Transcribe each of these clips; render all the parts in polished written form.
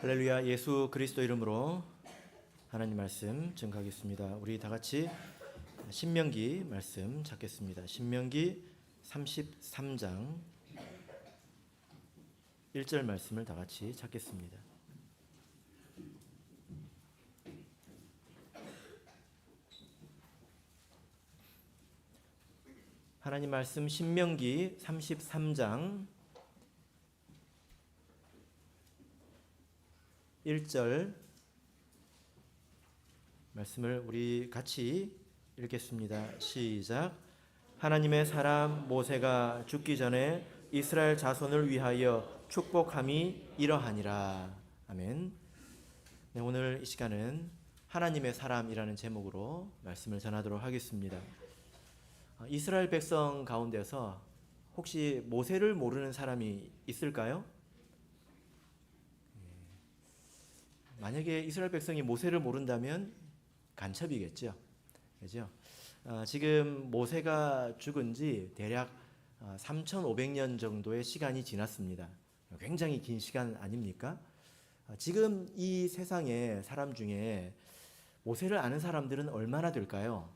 할렐루야. 예수 그리스도 이름으로 하나님 말씀 증거하겠습니다. 우리 다 같이 신명기 말씀 찾겠습니다. 신명기 33장 1절 말씀을 다 같이 찾겠습니다. 하나님 말씀 신명기 33장 1절 말씀을 우리 같이 읽겠습니다. 시작. 하나님의 사람 모세가 죽기 전에 이스라엘 자손을 위하여 축복함이 이러하니라. 아멘. 네, 오늘 이 시간은 하나님의 사람이라는 제목으로 말씀을 전하도록 하겠습니다. 이스라엘 백성 가운데서 혹시 모세를 모르는 사람이 있을까요? 만약에 이스라엘 백성이 모세를 모른다면 간첩이겠죠. 그죠? 지금 모세가 죽은 지 대략 3,500년 정도의 시간이 지났습니다. 굉장히 긴 시간 아닙니까? 지금 이 세상에 사람 중에 모세를 아는 사람들은 얼마나 될까요?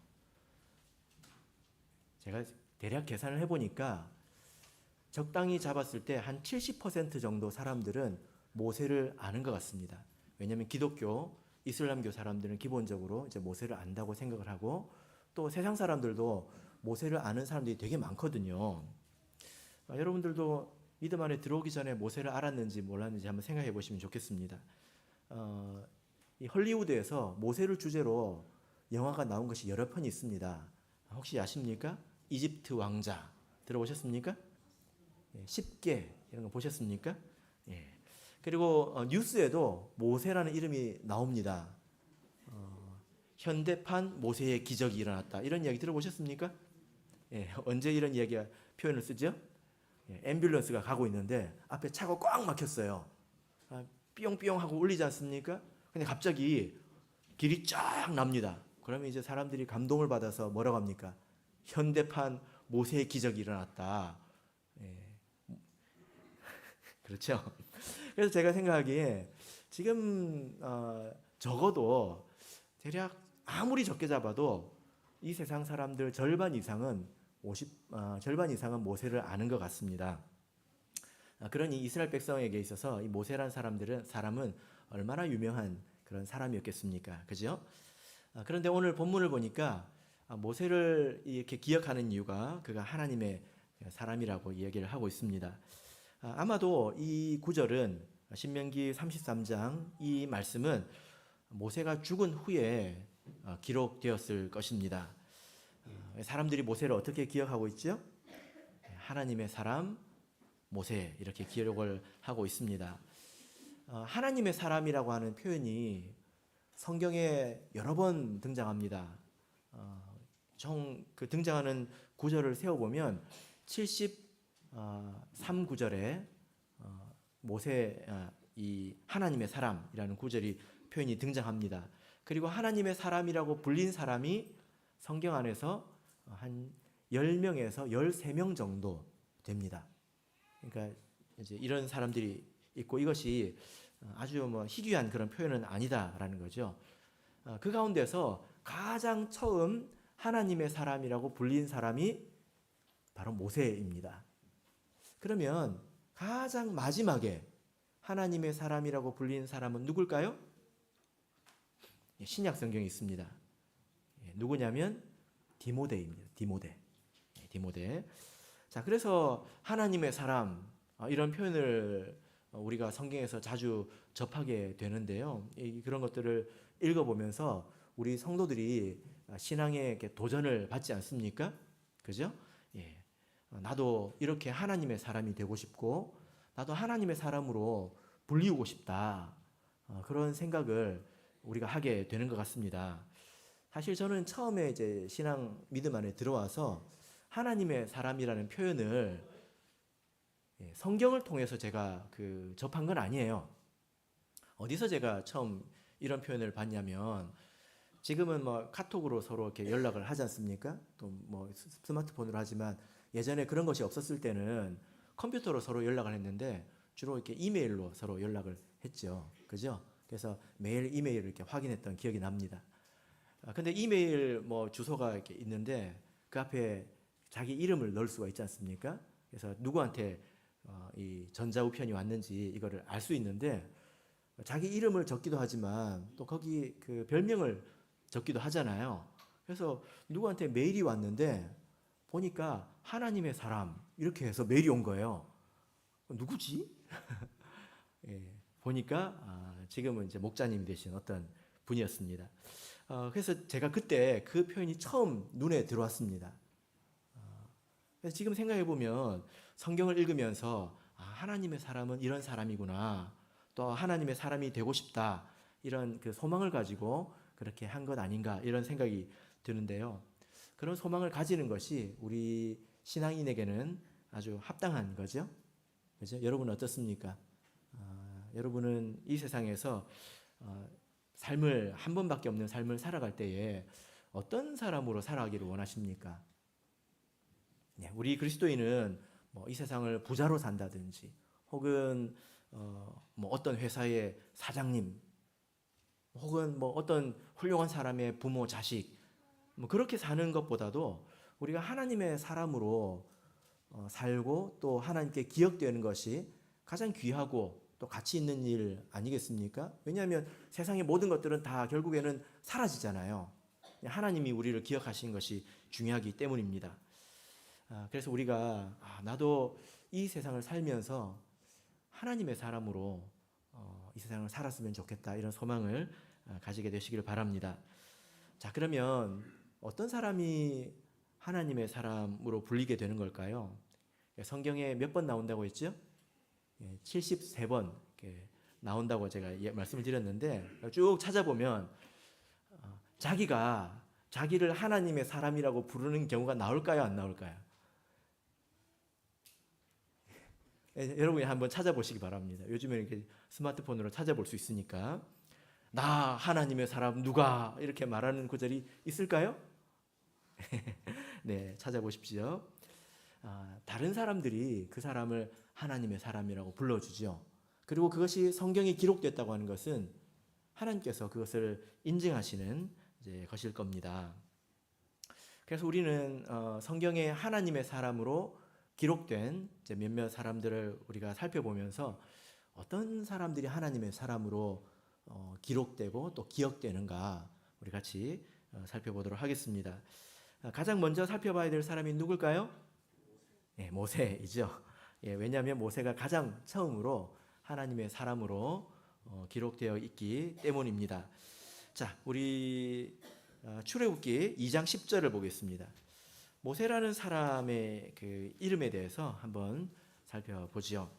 제가 대략 계산을 해보니까 적당히 잡았을 때 한 70% 정도 사람들은 모세를 아는 것 같습니다. 왜냐하면 기독교, 이슬람교 사람들은 기본적으로 이제 모세를 안다고 생각을 하고 또 세상 사람들도 모세를 아는 사람들이 되게 많거든요. 여러분들도 믿음 안에 들어오기 전에 모세를 알았는지 몰랐는지 한번 생각해 보시면 좋겠습니다. 이 헐리우드에서 모세를 주제로 영화가 나온 것이 여러 편 있습니다. 혹시 아십니까? 이집트 왕자 들어보셨습니까? 10개 이런 거 보셨습니까? 예. 그리고 뉴스에도 모세라는 이름이 나옵니다. 현대판 모세의 기적이 일어났다. 이런 이야기 들어보셨습니까? 예, 언제 이런 이야기가 표현을 쓰죠? 예, 앰뷸런스가 가고 있는데 앞에 차가 꽉 막혔어요. 삐용삐용 하고 울리지 않습니까? 근데 갑자기 길이 쫙 납니다. 그러면 이제 사람들이 감동을 받아서 뭐라고 합니까? 현대판 모세의 기적이 일어났다. 예. 그렇죠? 그래서 제가 생각하기에 지금 적어도 대략 아무리 적게 잡아도 이 세상 사람들 절반 이상은 모세를 아는 것 같습니다. 그러니 이스라엘 백성에게 있어서 이 모세란 사람은 얼마나 유명한 그런 사람이었겠습니까? 그죠? 그런데 오늘 본문을 보니까 모세를 이렇게 기억하는 이유가 그가 하나님의 사람이라고 이야기를 하고 있습니다. 아마도 이 구절은 신명기 33장 이 말씀은 모세가 죽은 후에 기록되었을 것입니다. 사람들이 모세를 어떻게 기억하고 있죠? 하나님의 사람 모세 이렇게 기록을 하고 있습니다. 하나님의 사람이라고 하는 표현이 성경에 여러 번 등장합니다. 총 그 등장하는 구절을 세어보면 73구절에 모세 이 하나님의 사람이라는 구절이 표현이 등장합니다. 그리고 하나님의 사람이라고 불린 사람이 성경 안에서 한 10명에서 13명 정도 됩니다. 그러니까 이제 이런 사람들이 있고 이것이 아주 뭐 희귀한 그런 표현은 아니다라는 거죠. 그 가운데서 가장 처음 하나님의 사람이라고 불린 사람이 바로 모세입니다. 그러면 가장 마지막에 하나님의 사람이라고 불린 사람은 누굴까요? 신약 성경에 있습니다. 누구냐면 디모데입니다. 디모데. 자, 그래서 하나님의 사람 이런 표현을 우리가 성경에서 자주 접하게 되는데요. 그런 것들을 읽어보면서 우리 성도들이 신앙에 도전을 받지 않습니까? 그죠? 예. 나도 이렇게 하나님의 사람이 되고 싶고 나도 하나님의 사람으로 불리우고 싶다. 그런 생각을 우리가 하게 되는 것 같습니다. 사실 저는 처음에 이제 신앙 믿음 안에 들어와서 하나님의 사람이라는 표현을 성경을 통해서 제가 접한 건 아니에요. 어디서 제가 처음 이런 표현을 봤냐면 지금은 뭐 카톡으로 서로 이렇게 연락을 하지 않습니까? 또 뭐 스마트폰으로 하지만 예전에 그런 것이 없었을 때는 컴퓨터로 서로 연락을 했는데 주로 이렇게 이메일로 서로 연락을 했죠. 그죠? 그래서 매일 이메일을 이렇게 확인했던 기억이 납니다. 근데 이메일 뭐 주소가 이렇게 있는데 그 앞에 자기 이름을 넣을 수가 있지 않습니까? 그래서 누구한테 이 전자우편이 왔는지 이거를 알 수 있는데 자기 이름을 적기도 하지만 또 거기 그 별명을 적기도 하잖아요. 그래서 누구한테 메일이 왔는데 보니까 하나님의 사람 이렇게 해서 메일이 온 거예요. 누구지? 예, 보니까 지금은 이제 목자님이 되신 어떤 분이었습니다. 그래서 제가 그때 그 표현이 처음 눈에 들어왔습니다. 그래서 지금 생각해 보면 성경을 읽으면서 하나님의 사람은 이런 사람이구나. 또 하나님의 사람이 되고 싶다. 이런 그 소망을 가지고 그렇게 한 것 아닌가 이런 생각이 드는데요. 그런 소망을 가지는 것이 우리 신앙인에게는 아주 합당한 거죠. 그죠? 여러분 어떻습니까? 여러분은 이 세상에서 삶을 한 번밖에 없는 삶을 살아갈 때에 어떤 사람으로 살아가기를 원하십니까? 네, 우리 그리스도인은 뭐 이 세상을 부자로 산다든지 혹은 뭐 어떤 회사의 사장님 혹은 뭐 어떤 훌륭한 사람의 부모 자식 뭐 그렇게 사는 것보다도 우리가 하나님의 사람으로 살고 또 하나님께 기억되는 것이 가장 귀하고 또 가치 있는 일 아니겠습니까? 왜냐하면 세상의 모든 것들은 다 결국에는 사라지잖아요. 하나님이 우리를 기억하신 것이 중요하기 때문입니다. 그래서 우리가 나도 이 세상을 살면서 하나님의 사람으로 이 세상을 살았으면 좋겠다 이런 소망을 가지게 되시기를 바랍니다. 자, 그러면 어떤 사람이 하나님의 사람으로 불리게 되는 걸까요? 성경에 몇 번 나온다고 했죠? 73번 나온다고 제가 말씀을 드렸는데 쭉 찾아보면 자기가 자기를 하나님의 사람이라고 부르는 경우가 나올까요? 안 나올까요? 여러분이 한번 찾아보시기 바랍니다. 요즘에 이렇게 스마트폰으로 찾아볼 수 있으니까 나 하나님의 사람 누가 이렇게 말하는 구절이 있을까요? 네, 찾아보십시오. 다른 사람들이 그 사람을 하나님의 사람이라고 불러주죠. 그리고 그것이 성경에 기록됐다고 하는 것은 하나님께서 그것을 인증하시는 이제 것일 겁니다. 그래서 우리는 성경에 하나님의 사람으로 기록된 이제 몇몇 사람들을 우리가 살펴보면서 어떤 사람들이 하나님의 사람으로 기록되고 또 기억되는가 우리 같이 살펴보도록 하겠습니다. 가장 먼저 살펴봐야 될 사람이 누굴까요? 네, 모세이죠. 왜냐하면 모세가 가장 처음으로 하나님의 사람으로 기록되어 있기 때문입니다. 자, 우리 출애굽기 2장 10절을 보겠습니다. 모세라는 사람의 그 이름에 대해서 한번 살펴보죠.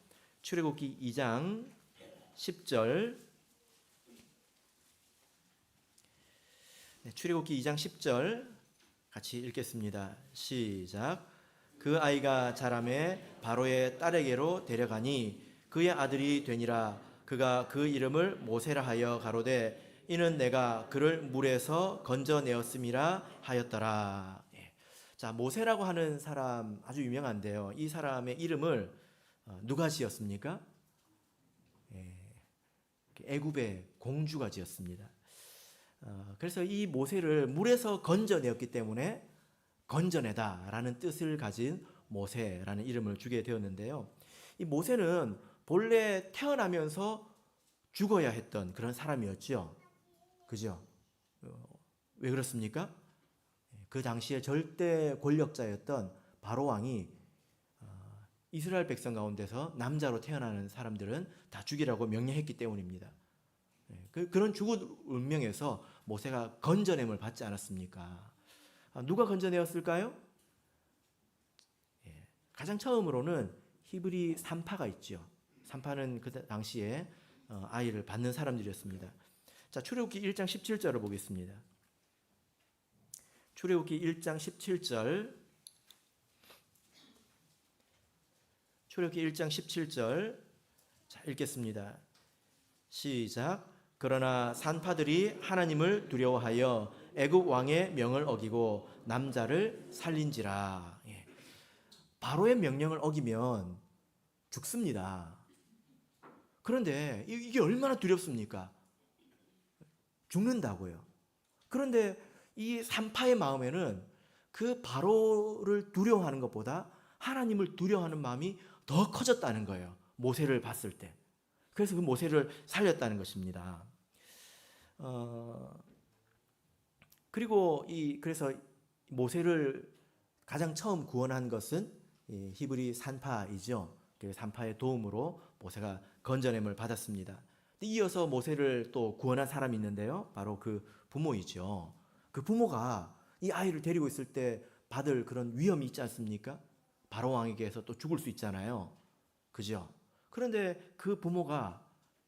출애굽기 2장 10절. 네, 출애굽기 2장 10절 같이 읽겠습니다. 시작. 그 아이가 자라매 바로의 딸에게로 데려가니 그의 아들이 되니라. 그가 그 이름을 모세라 하여 가로되 이는 내가 그를 물에서 건져내었음이라 하였더라. 자, 모세라고 하는 사람 아주 유명한데요. 이 사람의 이름을 누가 지었습니까? 애굽의 공주가 지었습니다. 그래서 이 모세를 물에서 건져내었기 때문에 건져내다라는 뜻을 가진 모세라는 이름을 주게 되었는데요. 이 모세는 본래 태어나면서 죽어야 했던 그런 사람이었죠. 그죠? 왜 그렇습니까? 그 당시에 절대 권력자였던 바로 왕이 이스라엘 백성 가운데서 남자로 태어나는 사람들은 다 죽이라고 명령했기 때문입니다. 그런 죽을 운명에서 모세가 건져냄을 받지 않았습니까? 누가 건져내었을까요? 가장 처음으로는 히브리 산파가 있죠. 산파는 그 당시에 아이를 받는 사람들이었습니다. 자, 출애굽기 1장 17절을 보겠습니다. 출애굽기 1장 17절. 출애굽기 1장 17절. 자, 읽겠습니다. 시작. 그러나 산파들이 하나님을 두려워하여 애굽 왕의 명을 어기고 남자를 살린지라. 바로의 명령을 어기면 죽습니다. 그런데 이게 얼마나 두렵습니까? 죽는다고요. 그런데 이 산파의 마음에는 그 바로를 두려워하는 것보다 하나님을 두려워하는 마음이 더 커졌다는 거예요. 모세를 봤을 때. 그래서 그 모세를 살렸다는 것입니다. 그리고 그래서 모세를 가장 처음 구원한 것은 히브리 산파이죠. 그 산파의 도움으로 모세가 건져냄을 받았습니다. 이어서 모세를 또 구원한 사람이 있는데요. 바로 그 부모이죠. 그 부모가 이 아이를 데리고 있을 때 받을 그런 위험이 있지 않습니까? 바로 왕에게서 또 죽을 수 있잖아요. 그죠? 그런데 그 부모가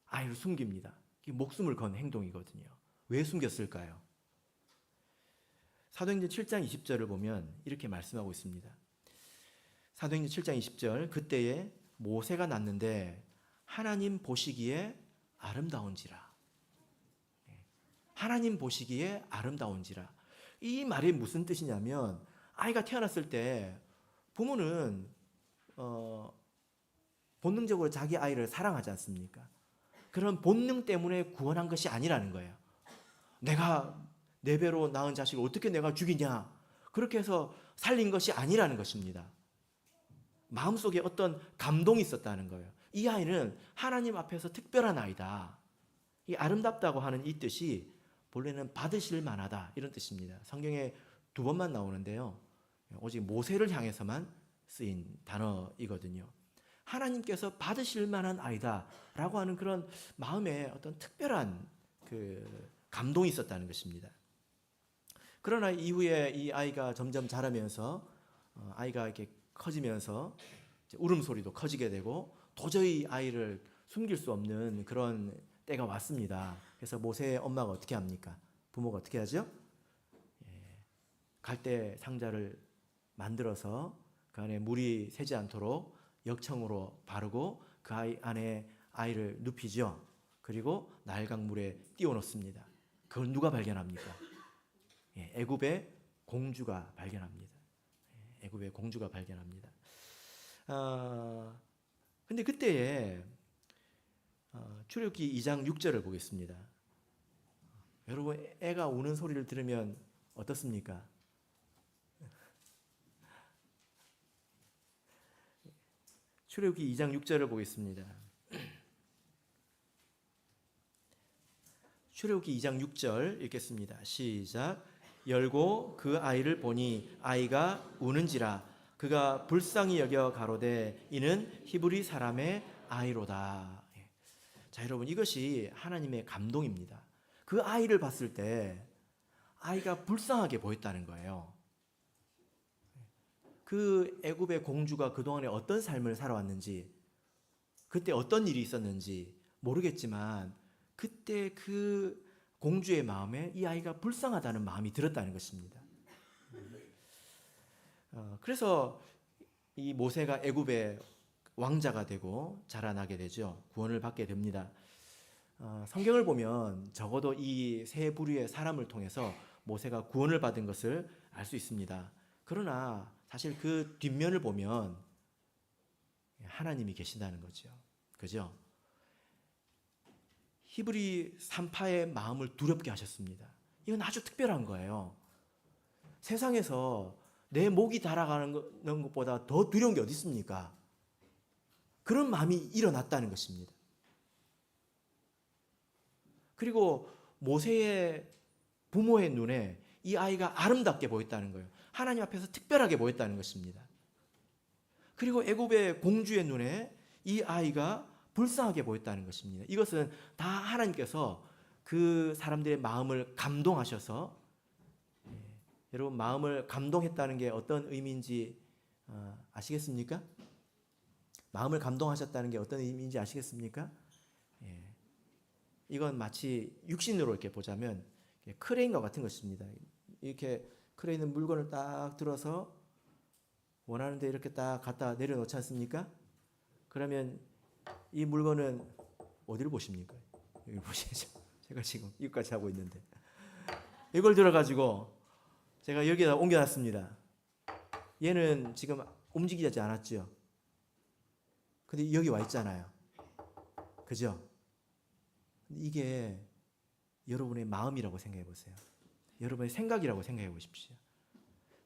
아이를 숨깁니다. 목숨을 건 행동이거든요. 왜 숨겼을까요? 사도행전 7장 20절을 보면 이렇게 말씀하고 있습니다. 사도행전 7장 20절, 그때에 모세가 낳는데 하나님 보시기에 아름다운지라. 하나님 보시기에 아름다운지라. 이 말이 무슨 뜻이냐면, 아이가 태어났을 때 부모는 본능적으로 자기 아이를 사랑하지 않습니까? 그런 본능 때문에 구원한 것이 아니라는 거예요. 내가 내 배로 낳은 자식을 어떻게 내가 죽이냐, 그렇게 해서 살린 것이 아니라는 것입니다. 마음속에 어떤 감동이 있었다는 거예요. 이 아이는 하나님 앞에서 특별한 아이다. 이 아름답다고 하는 이 뜻이 본래는 받으실 만하다, 이런 뜻입니다. 성경에 2번만 나오는데요. 오직 모세를 향해서만 쓰인 단어이거든요. 하나님께서 받으실 만한 아이다라고 하는 그런 마음에 어떤 특별한 그 감동이 있었다는 것입니다. 그러나 이후에 이 아이가 점점 자라면서 아이가 이렇게 커지면서 울음소리도 커지게 되고 도저히 아이를 숨길 수 없는 그런 때가 왔습니다. 그래서 모세의 엄마가 어떻게 합니까? 부모가 어떻게 하죠? 갈대 상자를 만들어서 그 안에 물이 새지 않도록 역청으로 바르고 그 아이 안에 아이를 눕히죠. 그리고 날강물에 띄워놓습니다. 그걸 누가 발견합니까? 애굽의 공주가 발견합니다. 애굽의 공주가 발견합니다. 근데 그때에 출애굽기 2장 6절을 보겠습니다. 여러분, 애가 우는 소리를 들으면 어떻습니까? 출애굽기 2장 6절을 보겠습니다. 출애굽기 2장 6절 읽겠습니다. 시작. 열고 그 아이를 보니 아이가 우는지라 그가 불쌍히 여겨 가로되 이는 히브리 사람의 아이로다. 자, 여러분, 이것이 하나님의 감동입니다. 그 아이를 봤을 때 아이가 불쌍하게 보였다는 거예요. 그 애굽의 공주가 그동안에 어떤 삶을 살아왔는지, 그때 어떤 일이 있었는지 모르겠지만 그때 그 공주의 마음에 이 아이가 불쌍하다는 마음이 들었다는 것입니다. 그래서 이 모세가 애굽의 왕자가 되고 자라나게 되죠. 구원을 받게 됩니다. 성경을 보면 적어도 이 세 부류의 사람을 통해서 모세가 구원을 받은 것을 알 수 있습니다. 그러나 사실 그 뒷면을 보면 하나님이 계신다는 거죠. 그죠? 히브리 산파의 마음을 두렵게 하셨습니다. 이건 아주 특별한 거예요. 세상에서 내 목이 달아가는 것보다 더 두려운 게 어디 있습니까? 그런 마음이 일어났다는 것입니다. 그리고 모세의 부모의 눈에 이 아이가 아름답게 보였다는 거예요. 하나님 앞에서 특별하게 보였다는 것입니다. 그리고 애굽의 공주의 눈에 이 아이가 불쌍하게 보였다는 것입니다. 이것은 다 하나님께서 그 사람들의 마음을 감동하셔서, 여러분, 마음을 감동했다는 게 어떤 의미인지 아시겠습니까? 마음을 감동하셨다는 게 어떤 의미인지 아시겠습니까? 이건 마치 육신으로 이렇게 보자면 크레인과 같은 것입니다. 이렇게 크레인은 물건을 딱 들어서 원하는 데 이렇게 딱 갖다 내려놓지 않습니까? 그러면 이 물건은 어디를 보십니까? 여기 보시죠. 제가 지금 이것까지 하고 있는데 이걸 들어가지고 제가 여기다 옮겨놨습니다. 얘는 지금 움직이지 않았죠. 근데 여기 와 있잖아요. 그죠? 이게 여러분의 마음이라고 생각해 보세요. 여러분의 생각이라고 생각해 보십시오.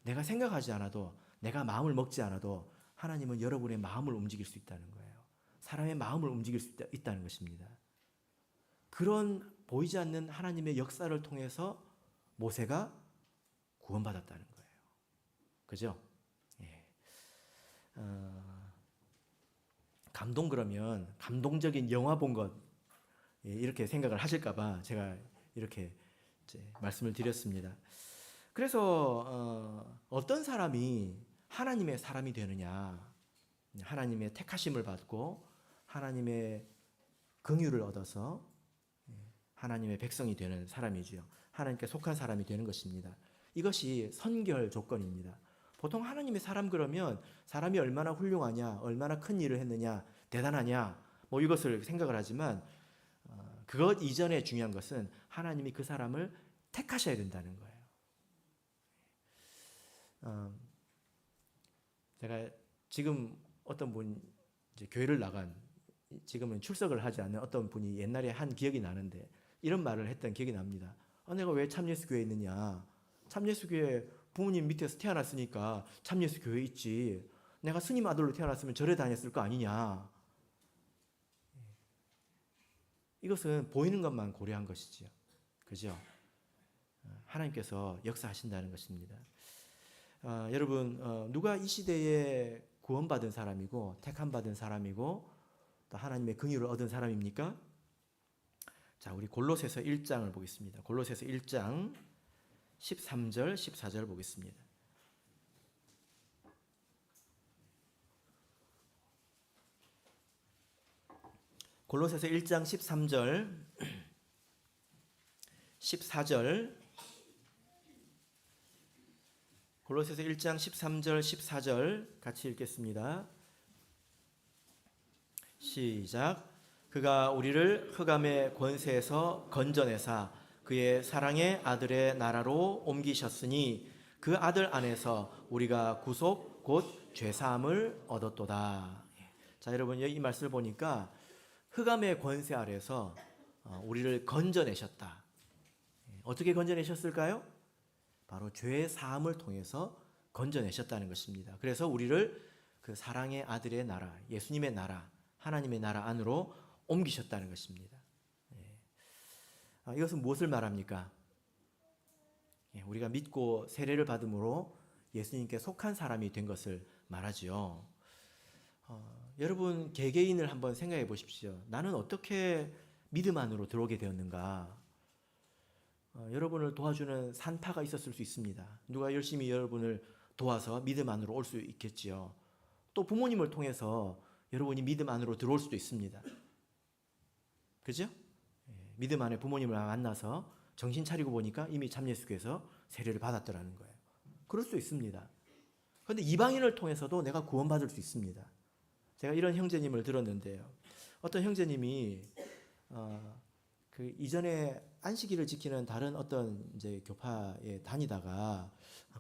내가 생각하지 않아도, 내가 마음을 먹지 않아도 하나님은 여러분의 마음을 움직일 수 있다는 거예요. 사람의 마음을 움직일 수 있다는 것입니다. 그런 보이지 않는 하나님의 역사를 통해서 모세가 구원받았다는 거예요. 그죠? 예. 감동 그러면 감동적인 영화 본 것, 예, 이렇게 생각을 하실까봐 제가 이렇게 이제 말씀을 드렸습니다. 그래서 어떤 사람이 하나님의 사람이 되느냐, 하나님의 택하심을 받고 하나님의 긍휼을 얻어서 하나님의 백성이 되는 사람이지요. 하나님께 속한 사람이 되는 것입니다. 이것이 선결 조건입니다. 보통 하나님의 사람 그러면 사람이 얼마나 훌륭하냐, 얼마나 큰 일을 했느냐, 대단하냐, 뭐 이것을 생각을 하지만 그것 이전에 중요한 것은 하나님이 그 사람을 택하셔야 된다는 거예요. 제가 지금 어떤 분 이제 교회를 나간, 지금은 출석을 하지 않는 어떤 분이 옛날에 한 기억이 나는데 이런 말을 했던 기억이 납니다. 내가 왜 참예수교회에 있느냐? 참예수교회 부모님 밑에서 태어났으니까 참예수교회에 있지. 내가 스님 아들로 태어났으면 절에 다녔을 거 아니냐? 이것은 보이는 것만 고려한 것이지요. 그죠? 하나님께서 역사하신다는 것입니다. 여러분, 누가 이 시대에 구원받은 사람이고 택함받은 사람이고 또 하나님의 긍휼을 얻은 사람입니까? 자, 우리 골로새서 1장을 보겠습니다. 골로새서 1장 13절, 14절 보겠습니다. 골로새서 1장 13절, 14절, 골로새서 1장 13절, 14절 같이 읽겠습니다. 시작. 그가 우리를 흑암의 권세에서 건져내사 그의 사랑의 아들의 나라로 옮기셨으니 그 아들 안에서 우리가 구속 곧 죄사함을 얻었도다. 자, 여러분 이 말씀을 보니까 흑암의 권세 아래에서 우리를 건져내셨다. 어떻게 건져내셨을까요? 바로 죄의 사함을 통해서 건져내셨다는 것입니다. 그래서 우리를 그 사랑의 아들의 나라, 예수님의 나라, 하나님의 나라 안으로 옮기셨다는 것입니다. 이것은 무엇을 말합니까? 우리가 믿고 세례를 받음으로 예수님께 속한 사람이 된 것을 말하지요. 여러분 개개인을 한번 생각해 보십시오. 나는 어떻게 믿음 안으로 들어오게 되었는가? 여러분을 도와주는 산파가 있었을 수 있습니다. 누가 열심히 여러분을 도와서 믿음 안으로 올 수 있겠지요. 또 부모님을 통해서 여러분이 믿음 안으로 들어올 수도 있습니다. 그죠? 믿음 안에 부모님을 만나서 정신 차리고 보니까 이미 참예수교에서 세례를 받았더라는 거예요. 그럴 수 있습니다. 그런데 이방인을 통해서도 내가 구원받을 수 있습니다. 제가 이런 형제님을 들었는데요. 어떤 형제님이 그 이전에 안식일을 지키는 다른 어떤 이제 교파에 다니다가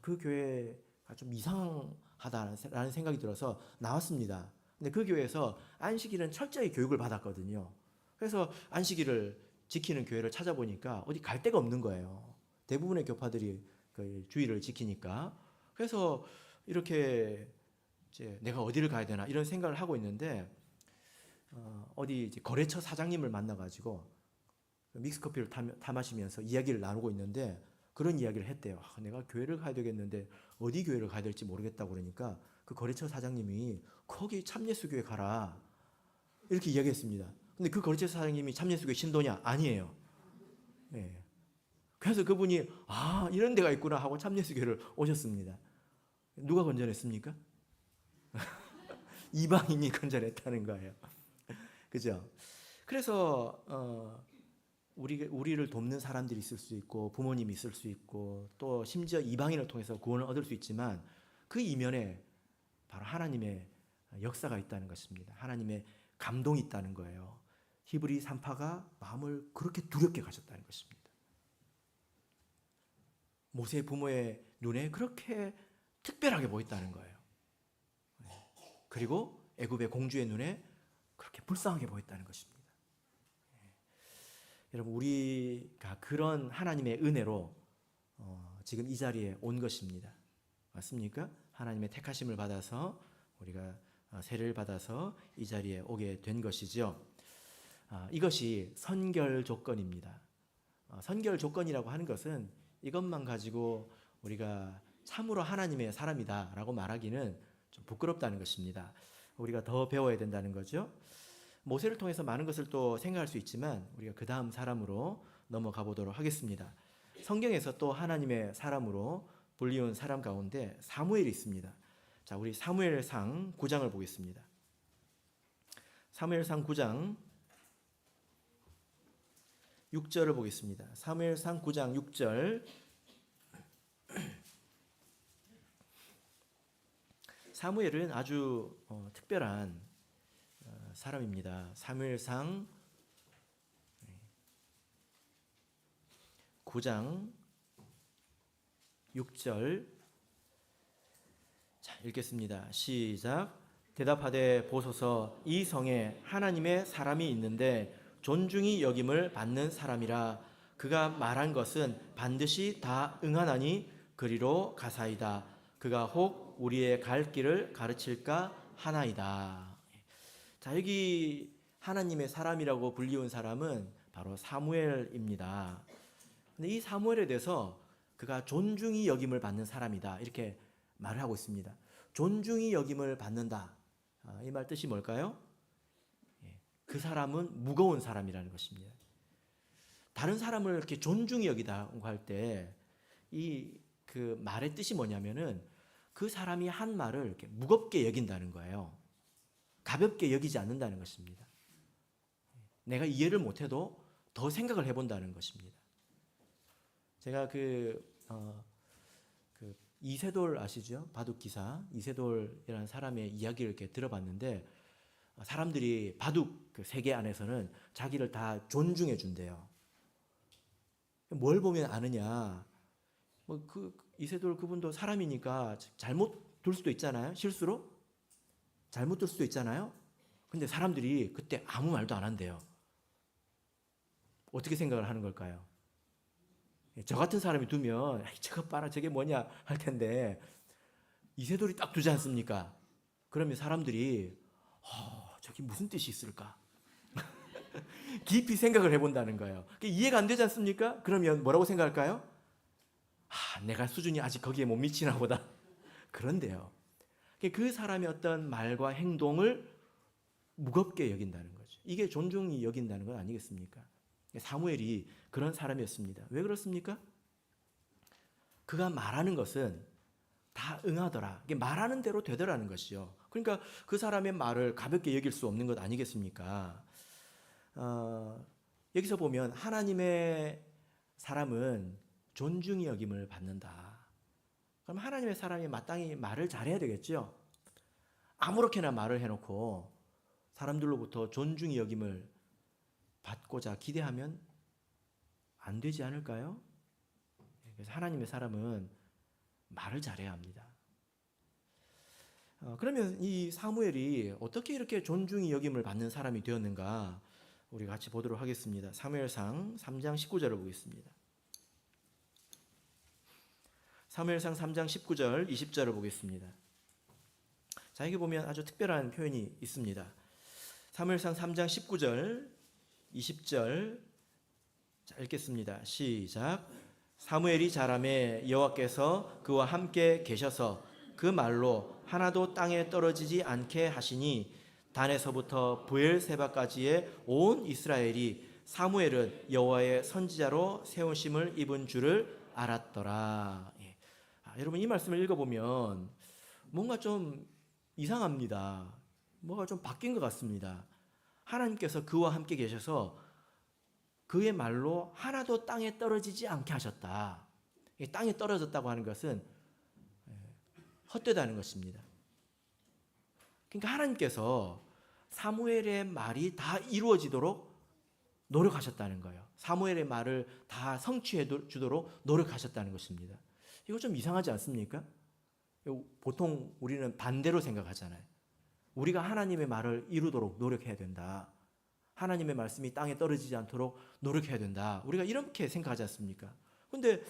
그 교회가 좀 이상하다라는 생각이 들어서 나왔습니다. 근데 그 교회에서 안식일은 철저히 교육을 받았거든요. 그래서 안식일을 지키는 교회를 찾아보니까 어디 갈 데가 없는 거예요. 대부분의 교파들이 그 주일을 지키니까. 그래서 이렇게 이제 내가 어디를 가야 되나 이런 생각을 하고 있는데 어디 이제 거래처 사장님을 만나가지고 믹스커피를 타 마시면서 이야기를 나누고 있는데 그런 이야기를 했대요. 내가 교회를 가야 되겠는데 어디 교회를 가야 될지 모르겠다고 그러니까 그 거래처 사장님이 거기 참예수교회 가라 이렇게 이야기했습니다. 근데 그 거래처 사장님이 참예수교회 신도냐? 아니에요. 네. 그래서 그분이 이런 데가 있구나 하고 참예수교회를 오셨습니다. 누가 건져냈습니까? 이방인이 건져냈다는 거예요. 그죠? 그래서 우리를 돕는 사람들이 있을 수 있고 부모님이 있을 수 있고 또 심지어 이방인을 통해서 구원을 얻을 수 있지만 그 이면에 바로 하나님의 역사가 있다는 것입니다. 하나님의 감동이 있다는 거예요. 히브리 산파가 마음을 그렇게 두렵게 가졌다는 것입니다. 모세 부모의 눈에 그렇게 특별하게 보였다는 거예요. 그리고 애굽의 공주의 눈에 그렇게 불쌍하게 보였다는 것입니다. 여러분, 우리가 그런 하나님의 은혜로 지금 이 자리에 온 것입니다. 맞습니까? 하나님의 택하심을 받아서 우리가 세례를 받아서 이 자리에 오게 된 것이죠. 이것이 선결 조건입니다. 선결 조건이라고 하는 것은 이것만 가지고 우리가 참으로 하나님의 사람이다라고 말하기는 좀 부끄럽다는 것입니다. 우리가 더 배워야 된다는 거죠. 모세를 통해서 많은 것을 또 생각할 수 있지만 우리가 그 다음 사람으로 넘어가 보도록 하겠습니다. 성경에서 또 하나님의 사람으로 불리운 사람 가운데 사무엘이 있습니다. 자, 우리 사무엘상 9장을 보겠습니다. 사무엘상 9장 6절을 보겠습니다. 사무엘상 9장 6절. 사무엘은 아주 특별한 사람입니다. 사무엘상 9장 6절. 자, 읽겠습니다. 시작. 대답하되 보소서, 이 성에 하나님의 사람이 있는데 존중이 여김을 받는 사람이라. 그가 말한 것은 반드시 다 응하나니 그리로 가사이다. 그가 혹 우리의 갈 길을 가르칠까 하나이다. 자, 여기 하나님의 사람이라고 불리운 사람은 바로 사무엘입니다. 근데 이 사무엘에 대해서 그가 존중이 여김을 받는 사람이다, 이렇게 말을 하고 있습니다. 존중이 여김을 받는다, 이 말 뜻이 뭘까요? 그 사람은 무거운 사람이라는 것입니다. 다른 사람을 이렇게 존중이 여기다고 할 때 이 그 말의 뜻이 뭐냐면은 그 사람이 한 말을 이렇게 무겁게 여긴다는 거예요. 가볍게 여기지 않는다는 것입니다. 내가 이해를 못해도 더 생각을 해본다는 것입니다. 제가 그 이세돌 아시죠? 바둑 기사 이세돌이라는 사람의 이야기를 이렇게 들어봤는데, 사람들이 바둑 그 세계 안에서는 자기를 다 존중해 준대요. 뭘 보면 아느냐? 뭐 그 이세돌 그분도 사람이니까 잘못 둘 수도 있잖아요. 실수로 잘못 둘 수도 있잖아요. 근데 사람들이 그때 아무 말도 안 한대요. 어떻게 생각을 하는 걸까요? 저 같은 사람이 두면 저거 봐라, 저게 뭐냐 할 텐데 이세돌이 딱 두지 않습니까? 그러면 사람들이 저게 무슨 뜻이 있을까? 깊이 생각을 해본다는 거예요. 이해가 안 되지 않습니까? 그러면 뭐라고 생각할까요? 내가 수준이 아직 거기에 못 미치나 보다. 그런데요, 그 사람의 어떤 말과 행동을 무겁게 여긴다는 거죠. 이게 존중이 여긴다는 건 아니겠습니까? 사무엘이 그런 사람이었습니다. 왜 그렇습니까? 그가 말하는 것은 다 응하더라. 말하는 대로 되더라는 것이죠. 그러니까 그 사람의 말을 가볍게 여길 수 없는 것 아니겠습니까? 여기서 보면 하나님의 사람은 존중이 여김을 받는다. 그럼 하나님의 사람이 마땅히 말을 잘해야 되겠죠. 아무렇게나 말을 해놓고 사람들로부터 존중이 여김을 받고자 기대하면 안 되지 않을까요? 그래서 하나님의 사람은 말을 잘해야 합니다. 그러면 이 사무엘이 어떻게 이렇게 존중이 여김을 받는 사람이 되었는가, 우리 같이 보도록 하겠습니다. 사무엘상 3장 19절을 보겠습니다. 사무엘상 3장 19절 20절을 보겠습니다. 자, 여기 보면 아주 특별한 표현이 있습니다. 사무엘상 3장 19절 20절. 자, 읽겠습니다. 시작. 사무엘이 자라매 여호와께서 그와 함께 계셔서 그 말로 하나도 땅에 떨어지지 않게 하시니 단에서부터 브엘세바까지의 온 이스라엘이 사무엘은 여호와의 선지자로 세우심을 입은 줄을 알았더라. 여러분, 이 말씀을 읽어보면 뭔가 좀 이상합니다. 뭐가 좀 바뀐 것 같습니다. 하나님께서 그와 함께 계셔서 그의 말로 하나도 땅에 떨어지지 않게 하셨다. 땅에 떨어졌다고 하는 것은 헛되다는 것입니다. 그러니까 하나님께서 사무엘의 말이 다 이루어지도록 노력하셨다는 거예요. 사무엘의 말을 다 성취해 주도록 노력하셨다는 것입니다. 이거 좀 이상하지 않습니까? 보통 우리는 반대로 생각하잖아요. 우리가 하나님의 말을 이루도록 노력해야 된다. 하나님의 말씀이 땅에 떨어지지 않도록 노력해야 된다. 우리가 이렇게 생각하지 않습니까? 근데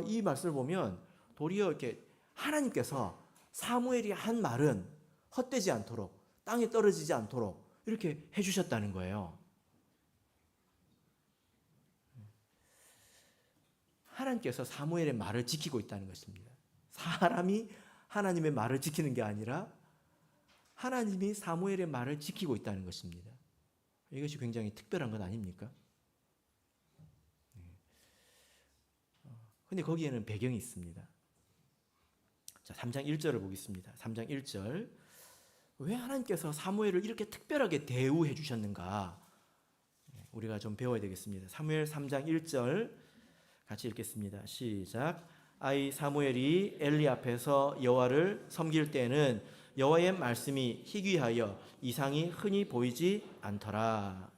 이 말씀을 보면 도리어 이렇게 하나님께서 사무엘이 한 말은 헛되지 않도록, 땅에 떨어지지 않도록 이렇게 해주셨다는 거예요. 하나님께서 사무엘의 말을 지키고 있다는 것입니다. 사람이 하나님의 말을 지키는 게 아니라 하나님이 사무엘의 말을 지키고 있다는 것입니다. 이것이 굉장히 특별한 것 아닙니까? 근데 거기에는 배경이 있습니다. 자, 3장 1절을 보겠습니다. 3장 1절. 왜 하나님께서 사무엘을 이렇게 특별하게 대우해 주셨는가? 우리가 좀 배워야 되겠습니다. 사무엘 3장 1절 같이 읽겠습니다. 시작. 아이 사무엘이 엘리 앞에서 여호와를 섬길 때에는 여호와의 말씀이 희귀하여 이상이 흔히 보이지 않더라.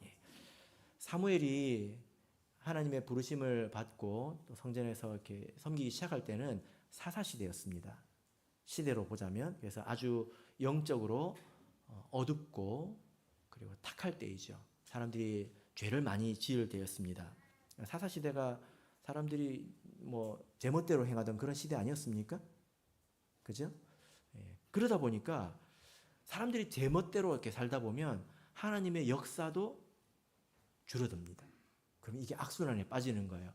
사무엘이 하나님의 부르심을 받고 또 성전에서 이렇게 섬기기 시작할 때는 사사 시대였습니다. 시대로 보자면 그래서 아주 영적으로 어둡고 그리고 탁할 때이죠. 사람들이 죄를 많이 지을 때였습니다. 사사 시대가 사람들이 뭐 제멋대로 행하던 그런 시대 아니었습니까? 그죠? 그러다 보니까 사람들이 제멋대로 이렇게 살다 보면 하나님의 역사도 줄어듭니다. 그럼 이게 악순환에 빠지는 거예요.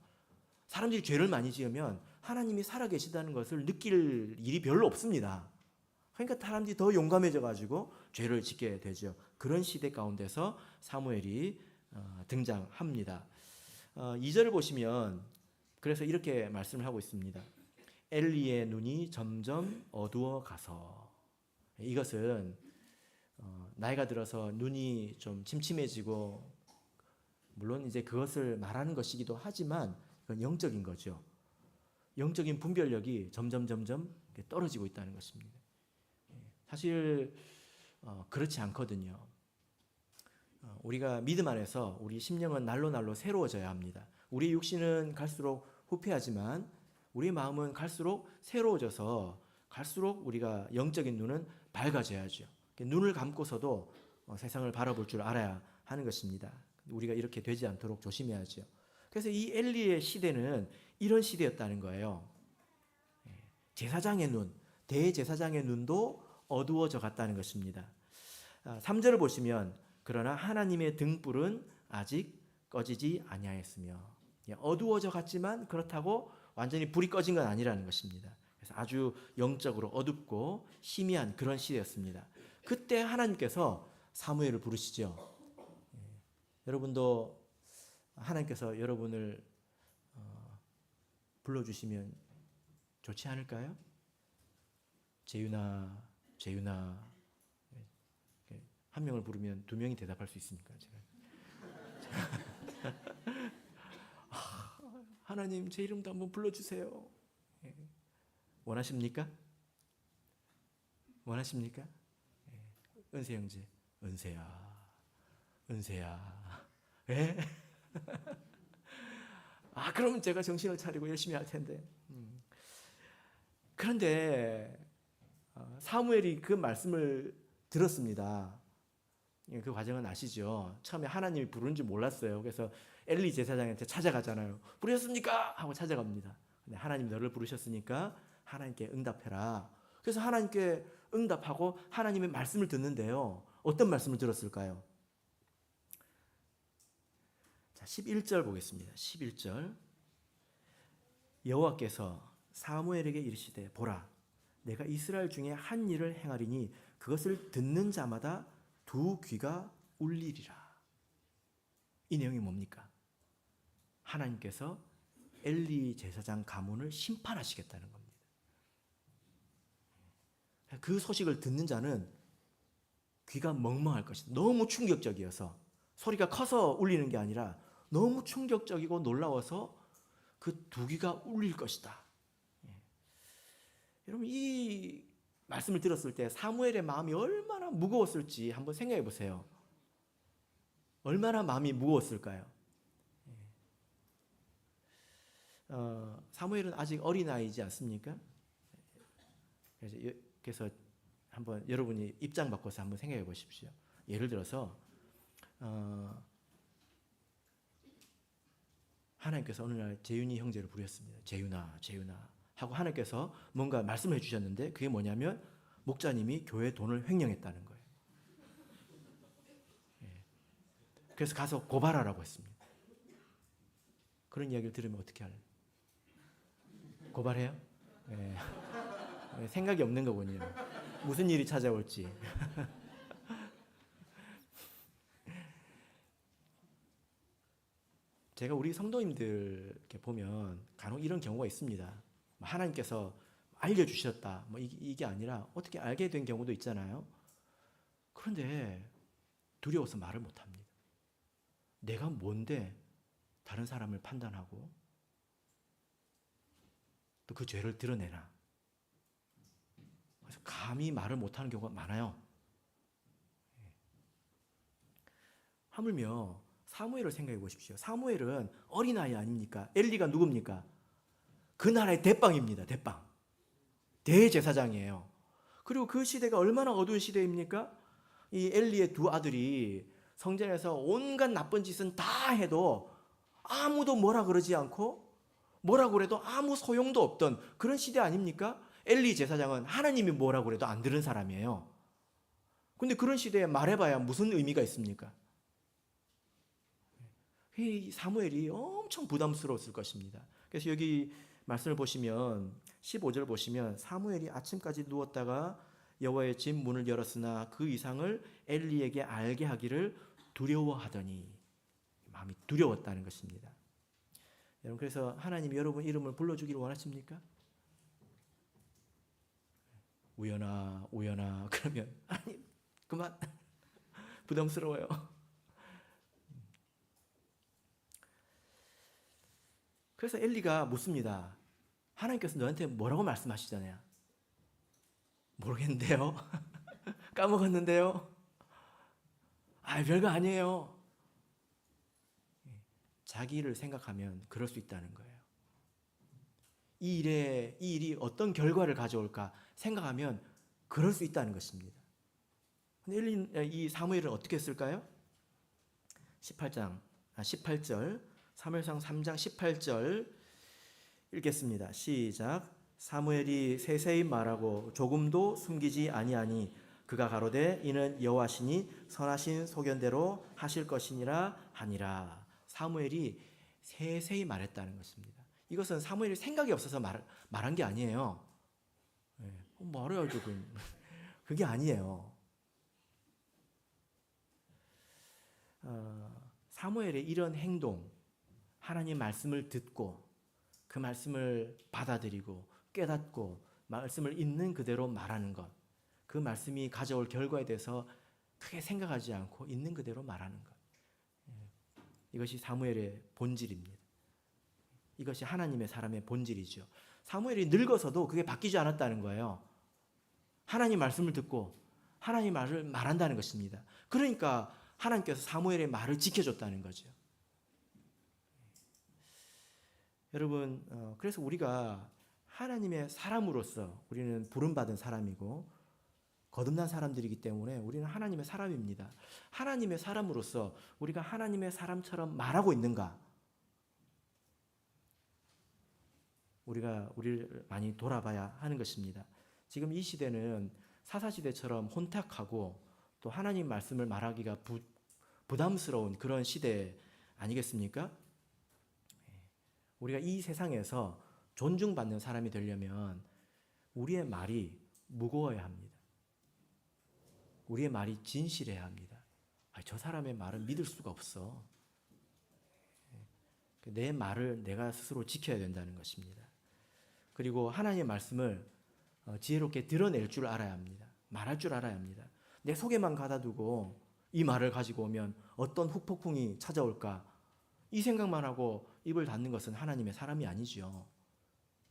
사람들이 죄를 많이 지으면 하나님이 살아계시다는 것을 느낄 일이 별로 없습니다. 그러니까 사람들이 더 용감해져 가지고 죄를 짓게 되죠. 그런 시대 가운데서 사무엘이 등장합니다. 2절을 보시면 그래서 이렇게 말씀을 하고 있습니다. 엘리의 눈이 점점 어두워 가서, 이것은 나이가 들어서 눈이 좀 침침해지고 물론 이제 그것을 말하는 것이기도 하지만 그건 영적인 거죠. 영적인 분별력이 점점 떨어지고 있다는 것입니다. 사실 그렇지 않거든요. 우리가 믿음 안에서 우리 심령은 날로 새로워져야 합니다. 우리 육신은 갈수록 후패하지만 우리 마음은 갈수록 새로워져서 갈수록 우리가 영적인 눈은 밝아져야죠. 눈을 감고서도 세상을 바라볼 줄 알아야 하는 것입니다. 우리가 이렇게 되지 않도록 조심해야죠. 그래서 이 엘리의 시대는 이런 시대였다는 거예요. 제사장의 눈, 대제사장의 눈도 어두워져 갔다는 것입니다. 3절을 보시면 그러나 하나님의 등불은 아직 꺼지지 아니하였으며, 어두워져 갔지만 그렇다고 완전히 불이 꺼진 건 아니라는 것입니다. 그래서 아주 영적으로 어둡고 희미한 그런 시대였습니다. 그때 하나님께서 사무엘을 부르시죠. 여러분도 하나님께서 여러분을 불러주시면 좋지 않을까요? 재윤아 한 명을 부르면 두 명이 대답할 수 있으니까 제가 하나님 제 이름도 한번 불러주세요. 원하십니까? 은세 형제, 은세야. 예? 그러면 제가 정신을 차리고 열심히 할 텐데. 그런데 사무엘이 그 말씀을 들었습니다. 그 과정은 아시죠? 처음에 하나님이 부르는 줄 몰랐어요. 그래서 엘리 제사장한테 찾아가잖아요. 부르셨습니까? 하고 찾아갑니다. 근데 하나님 너를 부르셨으니까 하나님께 응답해라. 그래서 하나님께 응답하고 하나님의 말씀을 듣는데요. 어떤 말씀을 들었을까요? 자, 11절 보겠습니다. 11절. 여호와께서 사무엘에게 이르시되 보라, 내가 이스라엘 중에 한 일을 행하리니 그것을 듣는 자마다 두 귀가 울리리라. 이 내용이 뭡니까? 하나님께서 엘리 제사장 가문을 심판하시겠다는 겁니다. 그 소식을 듣는 자는 귀가 멍멍할 것이다. 너무 충격적이어서, 소리가 커서 울리는 게 아니라 너무 충격적이고 놀라워서 그 두 귀가 울릴 것이다. 여러분, 이 말씀을 들었을 때 사무엘의 마음이 얼마나 무거웠을지 한번 생각해 보세요. 얼마나 마음이 무거웠을까요? 사무엘은 아직 어린아이지 않습니까? 그래서 한번 여러분이 입장 바꿔서 한번 생각해 보십시오. 예를 들어서 하나님께서 어느 날 재윤이 형제를 부르셨습니다. 재윤아, 재윤아 하고 하나님께서 뭔가 말씀을 해주셨는데 그게 뭐냐면 목자님이 교회 돈을 횡령했다는 거예요. 그래서 가서 고발하라고 했습니다. 그런 이야기를 들으면 어떻게 할래요? 고발해요? 네. 생각이 없는 거군요. 무슨 일이 찾아올지. 제가 우리 성도님들 이렇게 보면 간혹 이런 경우가 있습니다. 하나님께서 알려주셨다. 뭐 이게 아니라 어떻게 알게 된 경우도 있잖아요. 그런데 두려워서 말을 못합니다. 내가 뭔데 다른 사람을 판단하고 또 그 죄를 드러내나. 그래서 감히 말을 못하는 경우가 많아요. 하물며 사무엘을 생각해 보십시오. 사무엘은 어린아이 아닙니까? 엘리가 누굽니까? 그 나라의 대빵입니다. 대빵. 대제사장이에요. 그리고 그 시대가 얼마나 어두운 시대입니까? 이 엘리의 두 아들이 성전에서 온갖 나쁜 짓은 다 해도 아무도 뭐라 그러지 않고 뭐라 그래도 아무 소용도 없던 그런 시대 아닙니까? 엘리 제사장은 하나님이 뭐라 그래도 안 들은 사람이에요. 근데 그런 시대에 말해봐야 무슨 의미가 있습니까? 이 사무엘이 엄청 부담스러웠을 것입니다. 그래서 여기 말씀을 보시면 15절 보시면 사무엘이 아침까지 누웠다가 여호와의 집 문을 열었으나 그 이상을 엘리에게 알게 하기를 두려워하더니 마음이 두려웠다는 것입니다. 여러분 그래서 하나님이 여러분 이름을 불러주기를 원하십니까? 우연아 우연아 그러면 하나님 그만 부담스러워요. 그래서 엘리가 묻습니다. 하나님께서 너한테 뭐라고 말씀하시잖아요. 모르겠는데요. 까먹었는데요. 별거 아니에요. 자기를 생각하면 그럴 수 있다는 거예요. 이 일이 어떤 결과를 가져올까 생각하면 그럴 수 있다는 것입니다. 근데 이 사무엘은 어떻게 했을까요? 18절 사무엘상 3장 18절 읽겠습니다. 시작. 사무엘이 세세히 말하고 조금도 숨기지 아니하니 그가 가로되 이는 여호와시니 선하신 소견대로 하실 것이니라 하니라. 사무엘이 세세히 말했다는 것입니다. 이것은 사무엘이 생각이 없어서 말한 게 아니에요. 말해야죠. 그게 아니에요. 사무엘의 이런 행동, 하나님 말씀을 듣고 그 말씀을 받아들이고 깨닫고 말씀을 있는 그대로 말하는 것, 그 말씀이 가져올 결과에 대해서 크게 생각하지 않고 있는 그대로 말하는 것, 이것이 사무엘의 본질입니다. 이것이 하나님의 사람의 본질이죠. 사무엘이 늙어서도 그게 바뀌지 않았다는 거예요. 하나님 말씀을 듣고 하나님 말을 말한다는 것입니다. 그러니까 하나님께서 사무엘의 말을 지켜줬다는 거죠. 여러분, 그래서 우리가 하나님의 사람으로서 우리는 부름받은 사람이고 거듭난 사람들이기 때문에 우리는 하나님의 사람입니다. 하나님의 사람으로서 우리가 하나님의 사람처럼 말하고 있는가? 우리가 우리를 많이 돌아봐야 하는 것입니다. 지금 이 시대는 사사시대처럼 혼탁하고 또 하나님 말씀을 말하기가 부담스러운 그런 시대 아니겠습니까? 우리가 이 세상에서 존중받는 사람이 되려면 우리의 말이 무거워야 합니다. 우리의 말이 진실해야 합니다. 저 사람의 말은 믿을 수가 없어. 내 말을 내가 스스로 지켜야 된다는 것입니다. 그리고 하나님의 말씀을 지혜롭게 드러낼 줄 알아야 합니다. 말할 줄 알아야 합니다. 내 속에만 가다두고 이 말을 가지고 오면 어떤 후폭풍이 찾아올까? 이 생각만 하고 입을 닫는 것은 하나님의 사람이 아니죠.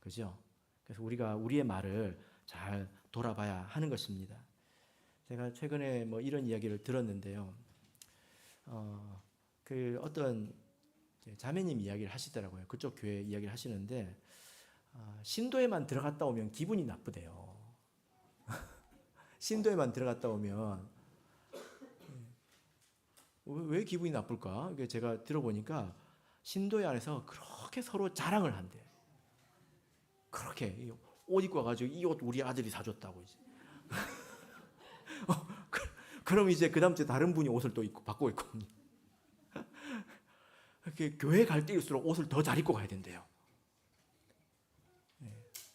그죠? 그래서 우리가 우리의 말을 잘 돌아봐야 하는 것입니다. 제가 최근에 이런 이야기를 들었는데요. 그 어떤 자매님 이야기를 하시더라고요. 그쪽 교회 이야기를 하시는데 신도에만 들어갔다 오면 기분이 나쁘대요. 신도에만 들어갔다 오면 왜 기분이 나쁠까? 이게 제가 들어보니까 신도회 안에서 그렇게 서로 자랑을 한대. 그렇게 옷 입고 와가지고 이 옷 우리 아들이 사줬다고 이제. 그럼 이제 그 다음 주에 다른 분이 옷을 또 입고 바꾸고 있거든요. 이렇게 교회 갈 때일수록 옷을 더 잘 입고 가야 된대요.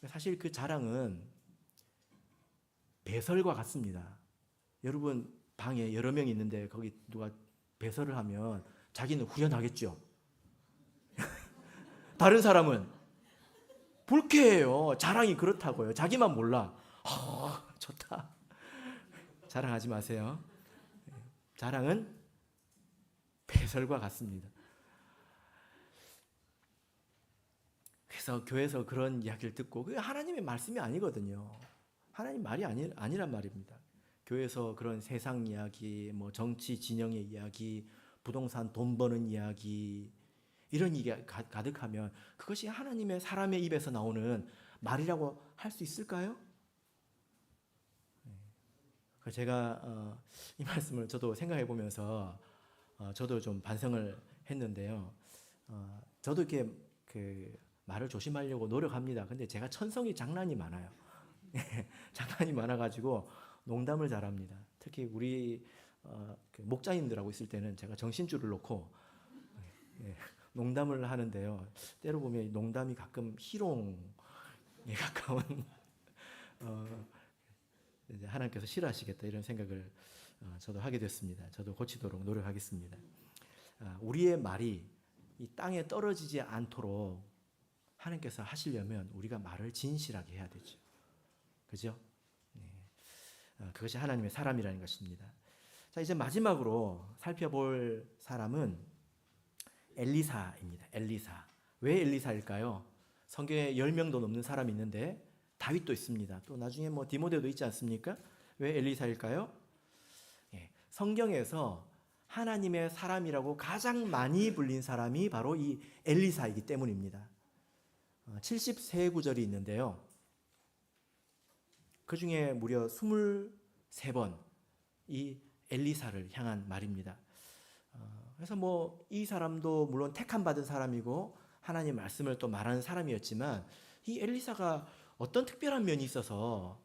사실 그 자랑은 배설과 같습니다. 여러분 방에 여러 명이 있는데 거기 누가 배설을 하면 자기는 후련하겠죠. 다른 사람은 불쾌해요. 자랑이 그렇다고요. 자기만 몰라. 좋다. 자랑하지 마세요. 자랑은 배설과 같습니다. 그래서 교회에서 그런 이야기를 듣고 그게 하나님의 말씀이 아니거든요. 하나님 말이 아니란 말입니다. 교회에서 그런 세상 이야기, 뭐 정치 진영의 이야기, 부동산 돈 버는 이야기 이런 얘기가 가득하면 그것이 하나님의 사람의 입에서 나오는 말이라고 할 수 있을까요? 제가 이 말씀을 저도 생각해 보면서 저도 좀 반성을 했는데요. 저도 이렇게 그 말을 조심하려고 노력합니다. 근데 제가 천성이 장난이 많아요. 장난이 많아가지고 농담을 잘합니다. 특히 우리 그 목자님들하고 있을 때는 제가 정신줄을 놓고 농담을 하는데요. 때로 보면 농담이 가끔 희롱에 가까운 이제 하나님께서 싫어하시겠다 이런 생각을 저도 하게 됐습니다. 저도 고치도록 노력하겠습니다. 우리의 말이 이 땅에 떨어지지 않도록 하나님께서 하시려면 우리가 말을 진실하게 해야 되죠. 그죠? 그것이 하나님의 사람이라는 것입니다. 자, 이제 마지막으로 살펴볼 사람은 엘리사입니다. 엘리사. 왜 엘리사일까요? 성경에 10명도 넘는 사람이 있는데 다윗도 있습니다. 또 나중에 뭐 디모데도 있지 않습니까? 왜 엘리사일까요? 성경에서 하나님의 사람이라고 가장 많이 불린 사람이 바로 이 엘리사이기 때문입니다. 70세 구절이 있는데요. 그 중에 무려 23번 이 엘리사를 향한 말입니다. 그래서 뭐 이 사람도 물론 택함 받은 사람이고 하나님 말씀을 또 말하는 사람이었지만 이 엘리사가 어떤 특별한 면이 있어서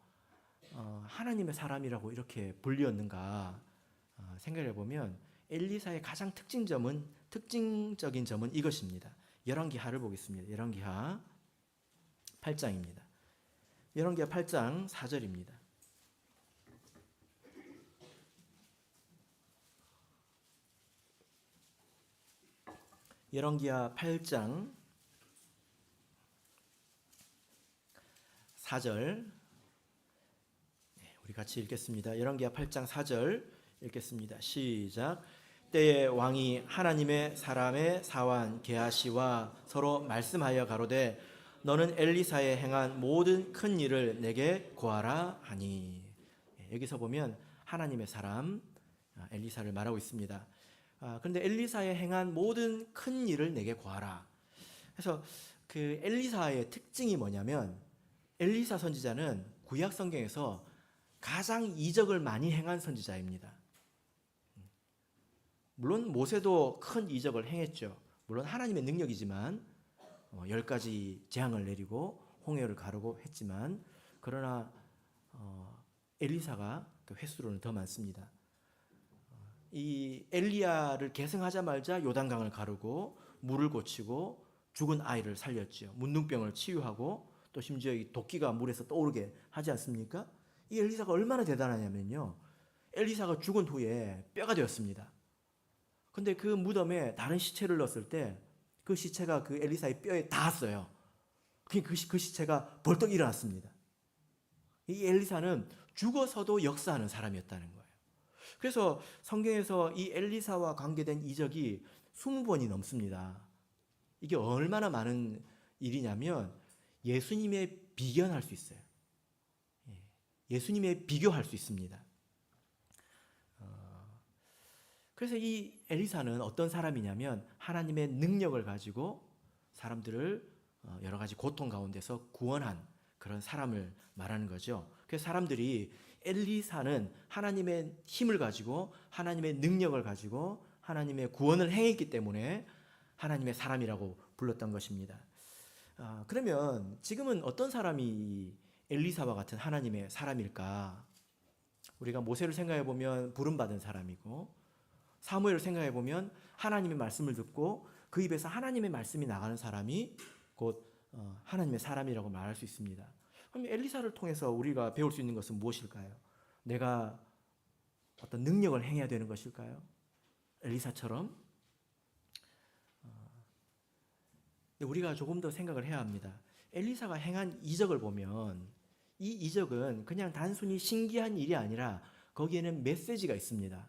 하나님의 사람이라고 이렇게 불리었는가 생각해 보면 엘리사의 가장 특징적인 점은 이것입니다. 열왕기하를 보겠습니다. 열왕기하 8장입니다. 열왕기하 8장 4절입니다. 열왕기하 8장 4절 우리 같이 읽겠습니다. 열왕기하 8장 4절 읽겠습니다. 시작. 때에 왕이 하나님의 사람의 사환 게하시와 서로 말씀하여 가로되 너는 엘리사의 행한 모든 큰 일을 내게 고하라 하니. 여기서 보면 하나님의 사람 엘리사를 말하고 있습니다. 그런데 엘리사의 행한 모든 큰 일을 내게 고하라. 그래서 그 엘리사의 특징이 뭐냐면 엘리사 선지자는 구약 성경에서 가장 이적을 많이 행한 선지자입니다. 물론 모세도 큰 이적을 행했죠. 물론 하나님의 능력이지만 10가지 재앙을 내리고 홍해를 가르고 했지만 그러나 엘리사가 그 횟수로는 더 많습니다. 이 엘리야를 계승하자마자 요단강을 가르고 물을 고치고 죽은 아이를 살렸죠. 문둥병을 치유하고 또 심지어 이 도끼가 물에서 떠오르게 하지 않습니까? 이 엘리사가 얼마나 대단하냐면요. 엘리사가 죽은 후에 뼈가 되었습니다. 근데 그 무덤에 다른 시체를 넣었을 때 그 시체가 그 엘리사의 뼈에 닿았어요. 그 시체가 벌떡 일어났습니다. 이 엘리사는 죽어서도 역사하는 사람이었다는 거예요. 그래서 성경에서 이 엘리사와 관계된 이적이 20번이 넘습니다. 이게 얼마나 많은 일이냐면 예수님에 비견할 수 있어요. 예수님에 비교할 수 있습니다. 그래서 이 엘리사는 어떤 사람이냐면 하나님의 능력을 가지고 사람들을 여러 가지 고통 가운데서 구원한 그런 사람을 말하는 거죠. 그래서 사람들이 엘리사는 하나님의 힘을 가지고 하나님의 능력을 가지고 하나님의 구원을 행했기 때문에 하나님의 사람이라고 불렀던 것입니다. 그러면 지금은 어떤 사람이 엘리사와 같은 하나님의 사람일까? 우리가 모세를 생각해 보면 부름받은 사람이고, 사무엘을 생각해 보면 하나님의 말씀을 듣고 그 입에서 하나님의 말씀이 나가는 사람이 곧 하나님의 사람이라고 말할 수 있습니다. 그럼 엘리사를 통해서 우리가 배울 수 있는 것은 무엇일까요? 내가 어떤 능력을 행해야 되는 것일까요? 엘리사처럼? 우리가 조금 더 생각을 해야 합니다. 엘리사가 행한 이적을 보면 이 이적은 그냥 단순히 신기한 일이 아니라 거기에는 메시지가 있습니다.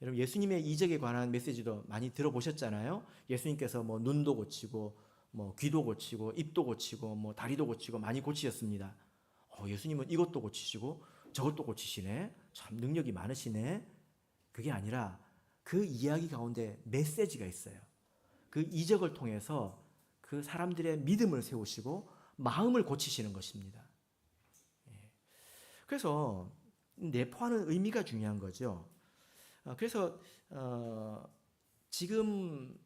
여러분, 예수님의 이적에 관한 메시지도 많이 들어보셨잖아요. 예수님께서 뭐 눈도 고치고 뭐 귀도 고치고 입도 고치고 뭐 다리도 고치고 많이 고치셨습니다. 예수님은 이것도 고치시고 저것도 고치시네. 참 능력이 많으시네. 그게 아니라 그 이야기 가운데 메시지가 있어요. 그 이적을 통해서 그 사람들의 믿음을 세우시고 마음을 고치시는 것입니다. 그래서 내포하는 의미가 중요한 거죠. 그래서 지금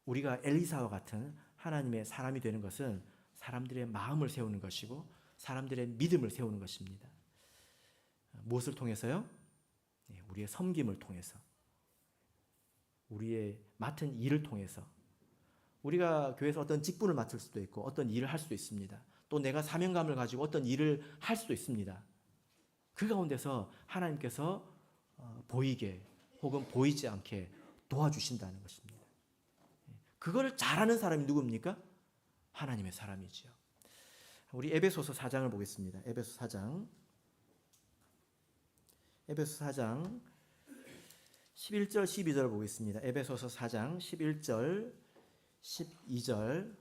우리가 엘리사와 같은 하나님의 사람이 되는 것은 사람들의 마음을 세우는 것이고 사람들의 믿음을 세우는 것입니다. 무엇을 통해서요? 우리의 섬김을 통해서, 우리의 맡은 일을 통해서. 우리가 교회에서 어떤 직분을 맡을 수도 있고 어떤 일을 할 수도 있습니다. 또 내가 사명감을 가지고 어떤 일을 할 수도 있습니다. 그 가운데서 하나님께서 보이게 혹은 보이지 않게 도와주신다는 것입니다. 그거를 잘하는 사람이 누굽니까? 하나님의 사람이지요. 우리 에베소서 4장을 보겠습니다. 에베소 4장 11절 12절 보겠습니다. 에베소서 4장 11절 12절.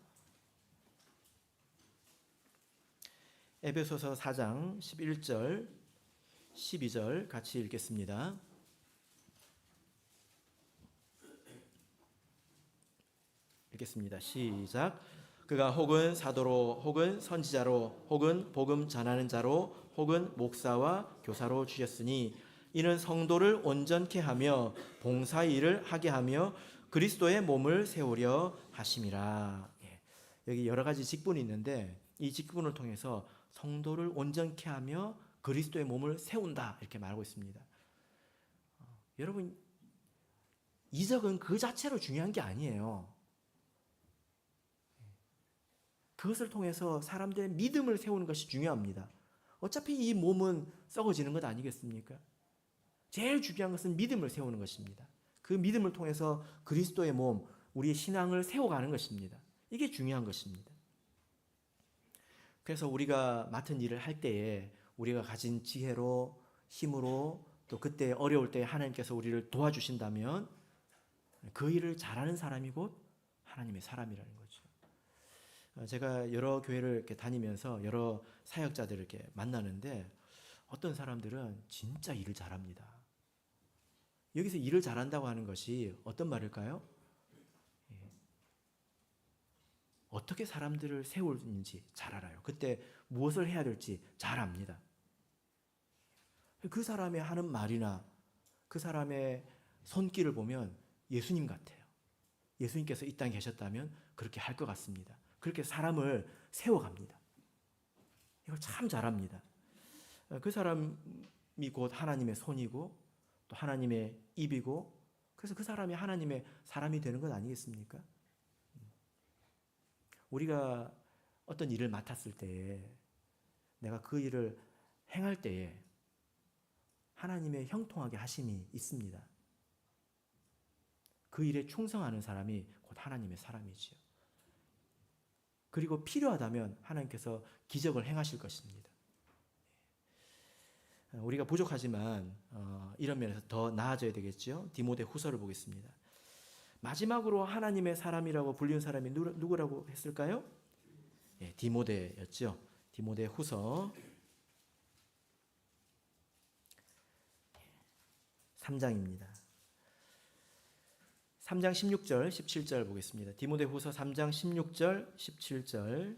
에베소서 4장 11절 12절 같이 읽겠습니다. 읽겠습니다. 시작. 그가 혹은 사도로 혹은 선지자로 혹은 복음 전하는 자로 혹은 목사와 교사로 주셨으니 이는 성도를 온전케 하며 봉사의 일을 하게 하며 그리스도의 몸을 세우려 하심이라. 여기 여러 가지 직분이 있는데 이 직분을 통해서 성도를 온전케 하며 그리스도의 몸을 세운다 이렇게 말하고 있습니다. 여러분, 이적은 그 자체로 중요한 게 아니에요. 그것을 통해서 사람들의 믿음을 세우는 것이 중요합니다. 어차피 이 몸은 썩어지는 것 아니겠습니까? 제일 중요한 것은 믿음을 세우는 것입니다. 그 믿음을 통해서 그리스도의 몸, 우리의 신앙을 세워가는 것입니다. 이게 중요한 것입니다. 그래서 우리가 맡은 일을 할 때에 우리가 가진 지혜로, 힘으로, 또 그때 어려울 때 하나님께서 우리를 도와주신다면 그 일을 잘하는 사람이 곧 하나님의 사람이라는 거죠. 제가 여러 교회를 이렇게 다니면서 여러 사역자들을 이렇게 만나는데 어떤 사람들은 진짜 일을 잘합니다. 여기서 일을 잘한다고 하는 것이 어떤 말일까요? 어떻게 사람들을 세우는지 잘 알아요. 그때 무엇을 해야 될지 잘 압니다. 그 사람의 하는 말이나 그 사람의 손길을 보면 예수님 같아요. 예수님께서 이 땅에 계셨다면 그렇게 할 것 같습니다. 그렇게 사람을 세워갑니다. 이걸 참 잘합니다. 그 사람이 곧 하나님의 손이고 또 하나님의 입이고 그래서 그 사람이 하나님의 사람이 되는 것 아니겠습니까? 우리가 어떤 일을 맡았을 때에 내가 그 일을 행할 때에 하나님의 형통하게 하심이 있습니다. 그 일에 충성하는 사람이 곧 하나님의 사람이지요. 그리고 필요하다면 하나님께서 기적을 행하실 것입니다. 우리가 부족하지만 이런 면에서 더 나아져야 되겠죠. 디모데 후서를 보겠습니다. 마지막으로 하나님의 사람이라고 불리는 사람이 누구라고 했을까요? 디모데였죠. 디모데 후서 3장입니다. 3장 16절, 17절 보겠습니다. 디모데 후서 3장 16절, 17절.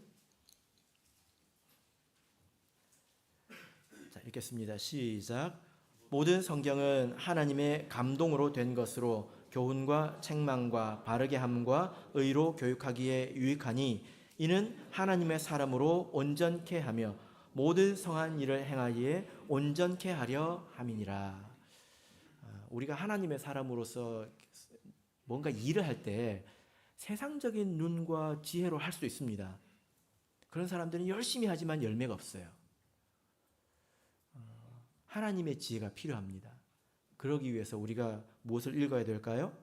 자, 읽겠습니다. 시작. 모든 성경은 하나님의 감동으로 된 것으로 교훈과 책망과 바르게 함과 의로 교육하기에 유익하니 이는 하나님의 사람으로 온전케 하며 모든 성한 일을 행하기에 온전케 하려 함이니라. 우리가 하나님의 사람으로서 뭔가 일을 할 때 세상적인 눈과 지혜로 할 수 있습니다. 그런 사람들은 열심히 하지만 열매가 없어요. 하나님의 지혜가 필요합니다. 그러기 위해서 우리가 무엇을 읽어야 될까요?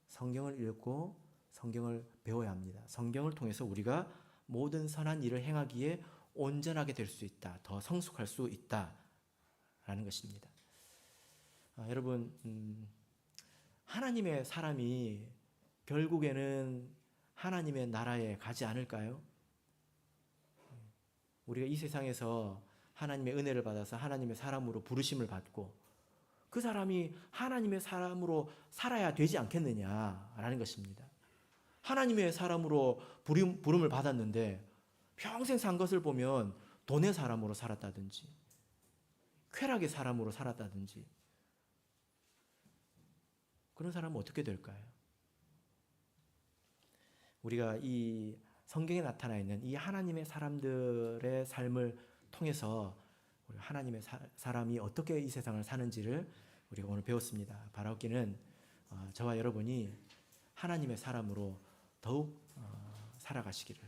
성경을 읽고 성경을 배워야 합니다. 성경을 통해서 우리가 모든 선한 일을 행하기에 온전하게 될 수 있다. 더 성숙할 수 있다라는 것입니다. 여러분, 하나님의 사람이 결국에는 하나님의 나라에 가지 않을까요? 우리가 이 세상에서 하나님의 은혜를 받아서 하나님의 사람으로 부르심을 받고 그 사람이 하나님의 사람으로 살아야 되지 않겠느냐라는 것입니다. 하나님의 사람으로 부름을 받았는데 평생 산 것을 보면 돈의 사람으로 살았다든지 쾌락의 사람으로 살았다든지 그런 사람은 어떻게 될까요? 우리가 이 성경에 나타나 있는 이 하나님의 사람들의 삶을 통해서 우리 하나님의 사람이 어떻게 이 세상을 사는지를 우리가 오늘 배웠습니다. 바라옵기는 저와 여러분이 하나님의 사람으로 더욱 살아가시기를